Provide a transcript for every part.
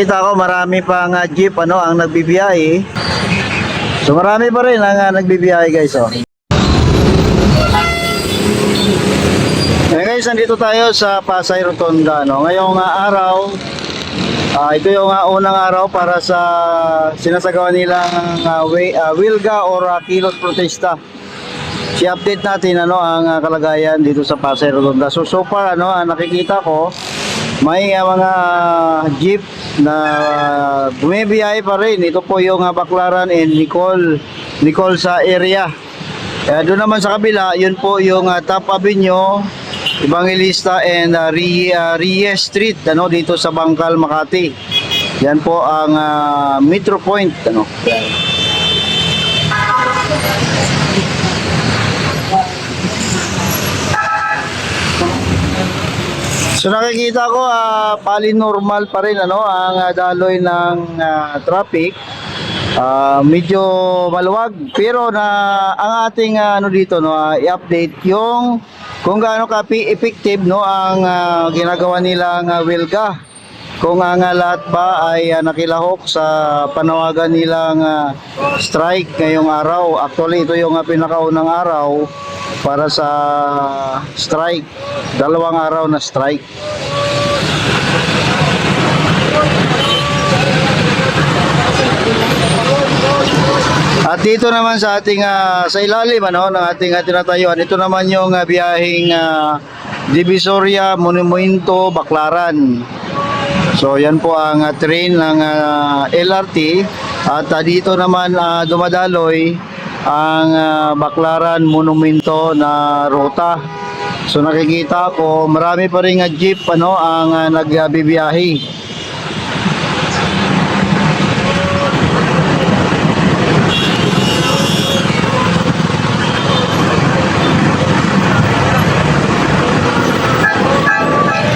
Kita ko marami pang jeep ang nagbibiyahe. So marami pa rin ang nagbibiyahe guys guys, nandito tayo sa Pasay Rotonda ngayong araw. Ito yung unang araw para sa sinasagawa nilang Wilga or Kilos Protesta. I-update natin ang kalagayan dito sa Pasay Rotonda. So far nakikita ko may mga jeep na bumibiyahe pa rin. Ito po yung Baclaran and Nicole sa area. Doon naman sa kabila, yun po yung Top Avenue, Evangelista and Reyes Street dito sa Bangkal, Makati. Yan po ang Metro Point yan. So nakikita ko pali normal pa rin ang daloy ng traffic. Medyo maluwag pero ang ating dito i-update yung kung gaano ka-effective ang ginagawa nilang Wilga. Kung lahat ba ay nakilahok sa panawagan nilang strike ngayong araw. Actually ito yung pinakaunang araw para sa strike, 2 araw na strike. At dito naman sa ating sa ilalim ng ating tinatayuan, ito naman yung biyaheng Divisoria Monumento Baclaran. So yan po ang train ng LRT at dito naman dumadaloy ang Baclaran Monumento na ruta. So nakikita ko marami pa ring jeep ang nagbibiyahe.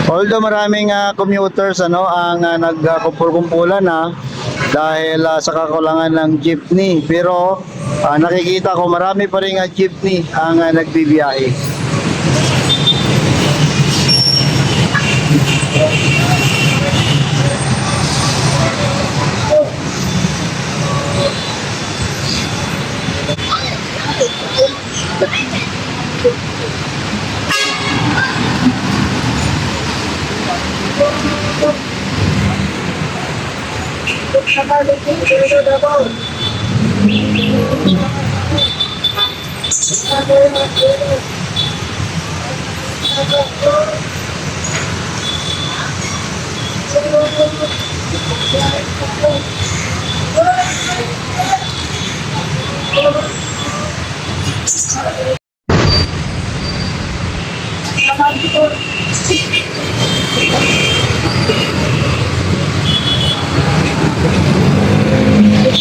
Although maraming commuters ang nagkumpul-kumpulan dahil sa kakulangan ng jeepney, pero nakikita ko marami pa ring jeepney ang nagbibiyahe.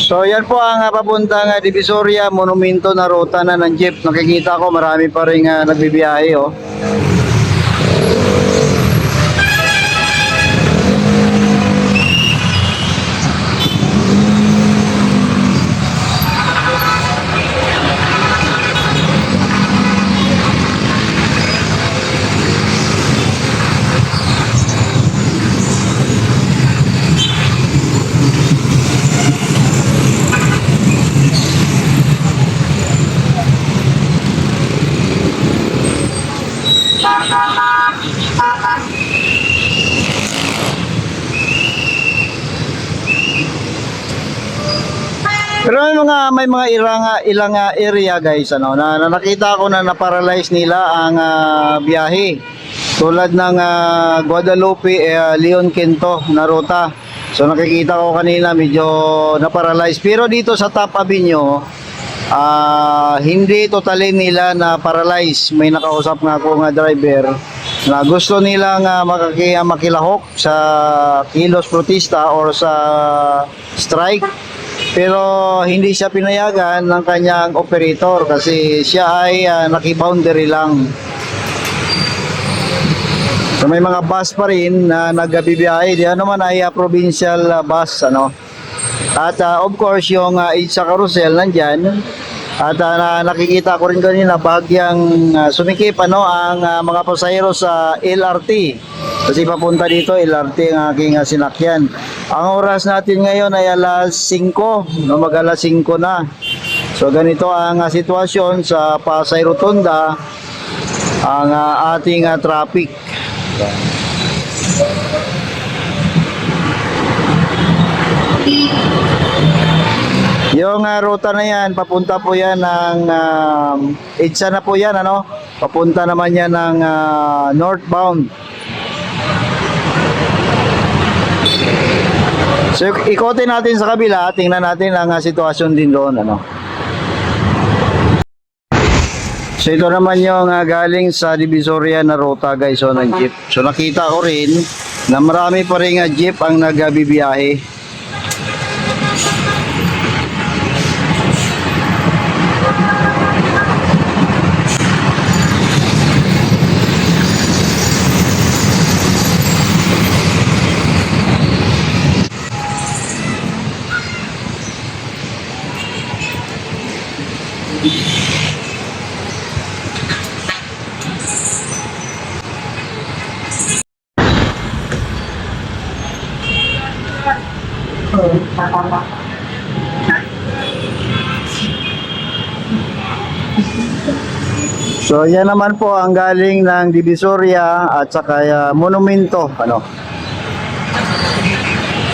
So yan po ang papuntang Divisoria Monumento na ruta na ng jeep. Nakikita ko marami pa rin nagbibiyahe Pero may mga ilang area guys na nakita ko na na-paralyze nila ang biyahe. Tulad ng Guadalupe Leon Quinto na ruta. So nakikita ko kanina medyo na-paralyze. Pero dito sa Top Avenue hindi totally nila na-paralyze. May nakausap nga ako driver na gusto nilang makilahok sa Kilos Protesta or sa strike. Pero hindi siya pinayagan ng kanyang operator kasi siya ay nakiboundary lang. So may mga bus pa rin na nagbibiyahe. Diyan naman ay provincial bus At of course yung EDSA carousel nandyan. At nakikita ko rin kanina bahagyang sumikip ang mga pasahero sa LRT. Kasi papunta dito LRT ang aking sinakyan. Ang oras natin ngayon ay alas 5, no, mag alas 5 na. So ganito ang sitwasyon sa Pasay Rotonda, ang ating traffic. Yung ruta na yan, papunta po yan ng EDSA na po yan, ano? Papunta naman yan ng northbound. So ikotin natin sa kabila, tingnan natin ang sitwasyon din doon, ano? So ito naman yung galing sa Divisoria na ruta, guys, so ng jeep. So nakita ko rin na marami pa rin jeep ang nagbibiyahe. So yan naman po ang galing ng Divisoria at saka Monumento, ano.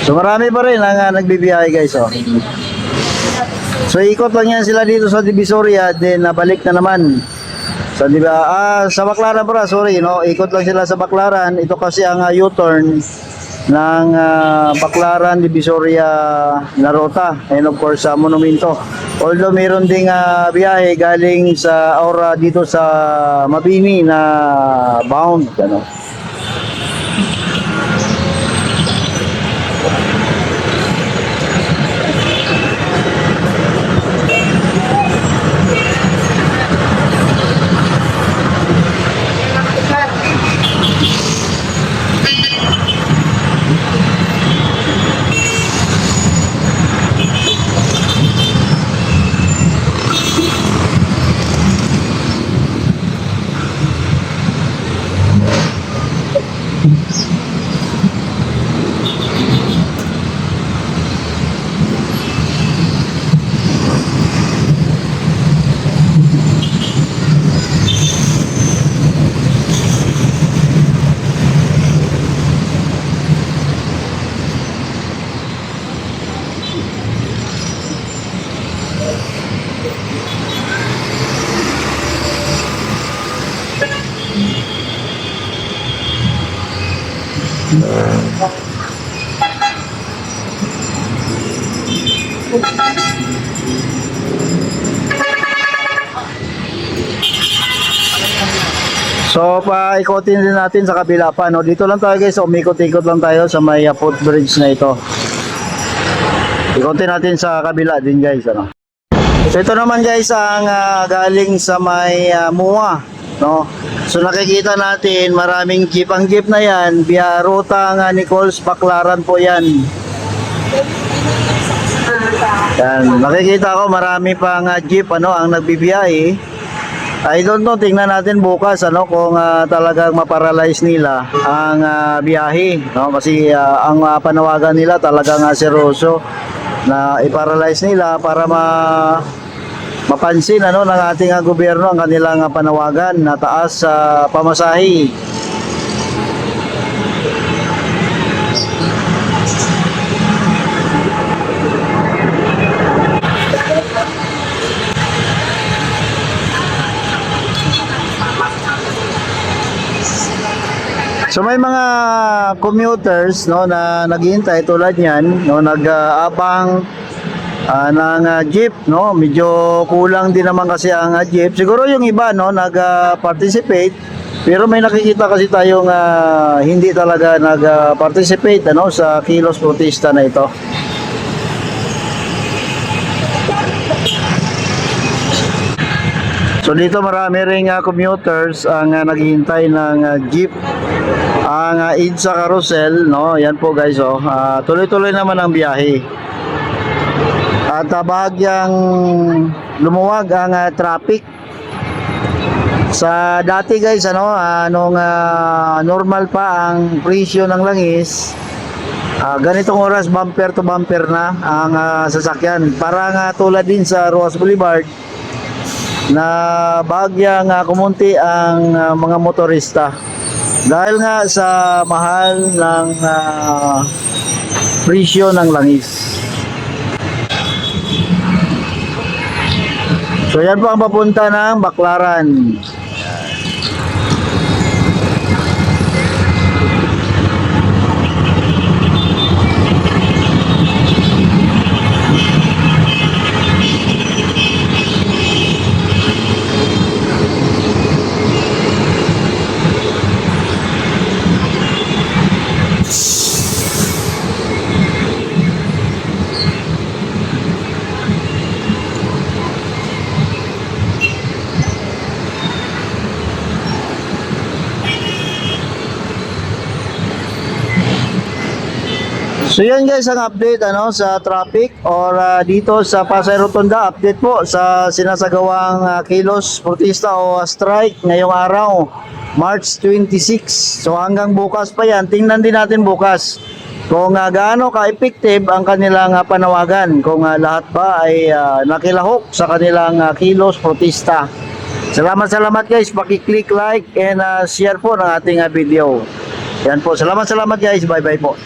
So marami pa rin ang nagbibiyahe, guys, oh. So ikot lang yan sila dito sa Divisoria, then nabalik na naman sa Baclaran para, sorry, no, ikot lang sila sa Baclaran. Ito kasi ang U-turn ng Baclaran Divisoria na ruta, and of course sa Monumento. Although meron ding biyahe galing sa Aura dito sa Mabini na bound, ano. So paikotin din natin sa kabila pa, no. Dito lang tayo, guys, umikot-ikot lang tayo sa may footbridge na ito. Ikotin natin sa kabila din, guys, ano. So ito naman, guys, ang galing sa may MUA, no. So nakikita natin maraming jeep. Ang jeep na yan, via ruta ng Nichols, Baclaran po yan. Yan, nakikita ko marami pang jeep, ano, ang nagbibiyahe. I don't know, tingnan natin bukas, ano, kung talagang maparalyze nila ang biyahe, no? Kasi ang panawagan nila talagang seryoso na iparalyze nila para mapansin, ano, ng ating gobyerno ang kanilang panawagan na taas sa pamasahe. So may mga commuters, no, na naghihintay tulad niyan, no, nag-aabang ng jeep, no. Medyo kulang din naman kasi ang jeep. Siguro yung iba, no, nag-participate, pero may nakikita kasi tayong hindi talaga nag-participate, ano, sa kilos protesta na ito. So dito marami ring commuters ang naghihintay ng jeep, ang EDSA carousel, no. Yan po, guys, oh. Tuloy-tuloy naman ang biyahe. at bahagyang lumuwag ang traffic. Sa dati guys, nung normal pa ang presyo ng langis, ganitong oras bumper to bumper na ang sasakyan. Parang tulad din sa Roas Boulevard na bahagyang kumunti ang mga motorista. Dahil nga sa mahal ng presyo ng langis. So yan po ang papunta ng Baclaran. So yan guys ang update sa traffic or dito sa Pasay Rotonda, update po sa sinasagawang kilos protesta o strike ngayong araw, March 26. So hanggang bukas pa yan, tingnan din natin bukas kung gaano ka-effective ang kanilang panawagan, kung lahat ba ay nakilahok sa kanilang kilos protesta. Salamat guys, paki-click like and share po ng ating video. Yan po, salamat guys, bye bye po.